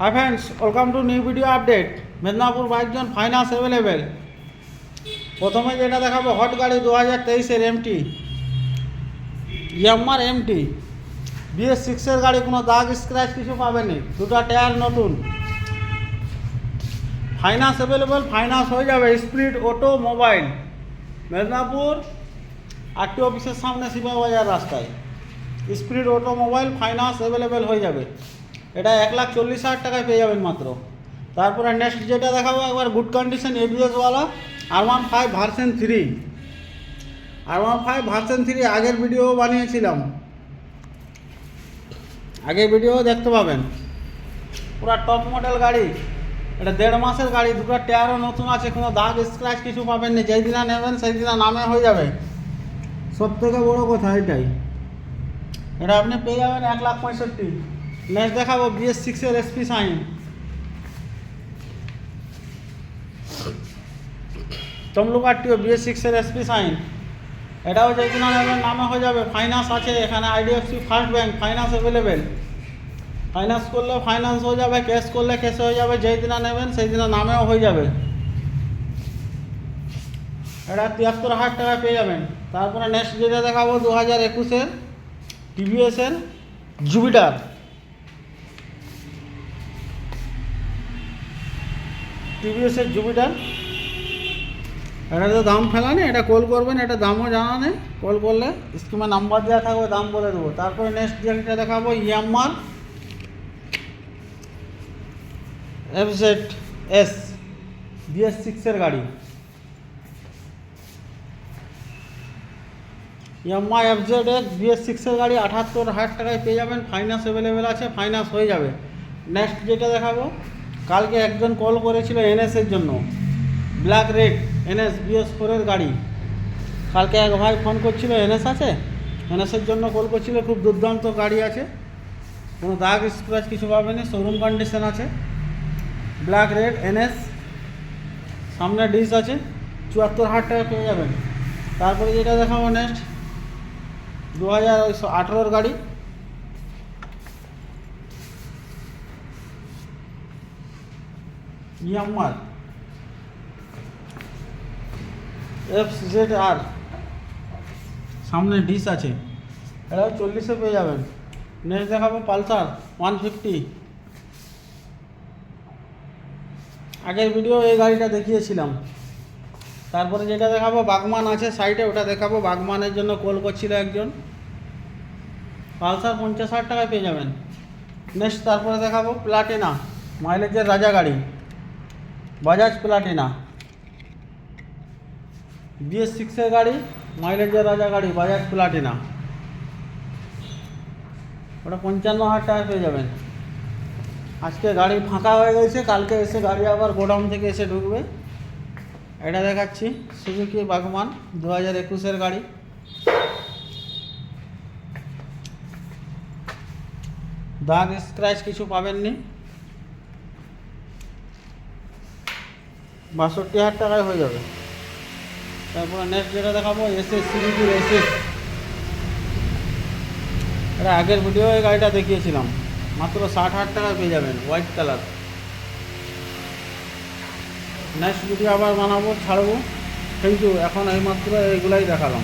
Hi friends, welcome to new video update. Medinipur bike জন finance available. প্রথমে যেটা দেখাবো হট গাড়ি 2023-এর এমটি ইয়ামার এমটি BS6-এর গাড়ি, কোনো দাগ স্ক্র্যাচ কিছু পাবেনি, দুটো টায়ার নতুন, ফাইন্যান্স অ্যাভেলেবেল, ফাইন্যান্স হয়ে যাবে। Speed auto mobile, Medinipur RT অফিসের সামনে শিবাবাজার রাস্তায়। Speed auto mobile finance available হয়ে যাবে। এটা 1,40,000 টাকায় পেয়ে যাবেন মাত্র। তারপরে নেক্সট যেটা দেখাবো একবার গুড কন্ডিশন ABS-ওয়ালা R15 ভার্সন 3। R15 ভার্সন 3 আগের ভিডিও বানিয়েছিলাম, আগের ভিডিও দেখতে পাবেন। পুরা টপ মডেল গাড়ি, এটা 1.5 মাসের গাড়ি, দুটো টায়ারও নতুন আছে, কোনো দাগ স্ক্র্যাচ কিছু পাবেন না। যেই দিনা নেবেন সেই দিনা নামে হয়ে যাবে। সব থেকে বড়ো কথা এটাই, এটা আপনি পেয়ে যাবেন 1,65,000। নেক্সট দেখাবো BS6-এর SP শাইন। তমলুক আরটিও BS6-এর SP শাইন, এটাও যে কিনা নেবেন নামে হয়ে যাবে। ফাইন্যান্স আছে এখানে, IDFC first bank finance available. Finance করলে ফাইন্যান্স হয়ে যাবে, ক্যাশ করলে ক্যাশ হয়ে যাবে। যেই দিনা নেবেন সেই দিনা নামেও হয়ে যাবে। এটা 73,000 টাকায় পেয়ে যাবেন। তারপরে নেক্সট যেটা দেখাবো 2021-এর TVS-এর জুপিটার। TVS-এর জুপিটার, এটা তো দাম ফেলা নেই, এটা কল করবেন, এটা দামও জানা নেই। কল করলে স্কিমে নাম্বার দেওয়া থাকবে, দাম বলে দেবো। তারপরে নেক্সট যেটা দেখাবো ইয়ামার FZS BS6-এর গাড়ি। ইয়াম্মা FZS BS6-এর গাড়ি 78,000 টাকায় পেয়ে যাবেন। ফাইন্যান্স অ্যাভেলেবেল আছে, ফাইন্যান্স হয়ে যাবে। নেক্সট যেটা দেখাবো, কালকে একজন কল করেছিল NS-এর জন্য, ব্ল্যাক রেড NS BS4-এর গাড়ি। কালকে এক ভাই ফোন করছিল, NS আছে, NS-এর জন্য কল করছিল। খুব দুর্দান্ত গাড়ি আছে, কোনো দাগ স্ক্র্যাচ কিছু পাবেনি, শোরুম কন্ডিশন আছে। ব্ল্যাক রেড NS, সামনে ডিস আছে, 74,000 টাকা পেয়ে যাবেন। তারপরে যেটা দেখাবো নেক্সট 2018-এর গাড়ি, ইয়ামার FZR, সামনে ডিস আছে, এটাও 40-এ পেয়ে যাবেন। নেক্সট দেখাবো পালসার 150। আগের ভিডিও এই গাড়িটা দেখিয়েছিলাম। তারপরে যেটা দেখাবো বাগমান আছে সাইডে, ওটা দেখাবো। বাগমানের জন্য কল করছিল একজন, পালসার 50,000 টাকায় পেয়ে যাবেন। নেক্সট তারপরে দেখাবো প্লাটিনা, মাইলেজের রাজা গাড়ি, বাজাজ প্লাটিনা BS6-এর গাড়ি, মাইলেজের রাজা গাড়ি, বাজাজ প্লাটিনা, ওটা 55,000 টাকায় পেয়ে যাবেন। আজকে গাড়ি ফাঁকা হয়ে গেছে, কালকে এসে গাড়ি আবার গোডাউন থেকে এসে ঢুকবে। এটা দেখাচ্ছি সুজুকি বাগমান 2021-এর গাড়ি। দাগ স্ক্র্যাচ কিছু পাবেননি, 62,000 টাকায় হয়ে যাবে। তারপরে নেক্সট যেটা দেখাবো SS সুজুকির SS, এটা আগের ভিডিও এই গাড়িটা দেখিয়েছিলাম, মাত্র 60,000 টাকায় পেয়ে যাবেন, হোয়াইট কালার। নেক্সট ভিডিও আবার বানাবো, ছাড়বো। Thank you. এখন এইমাত্র এইগুলাই দেখালাম।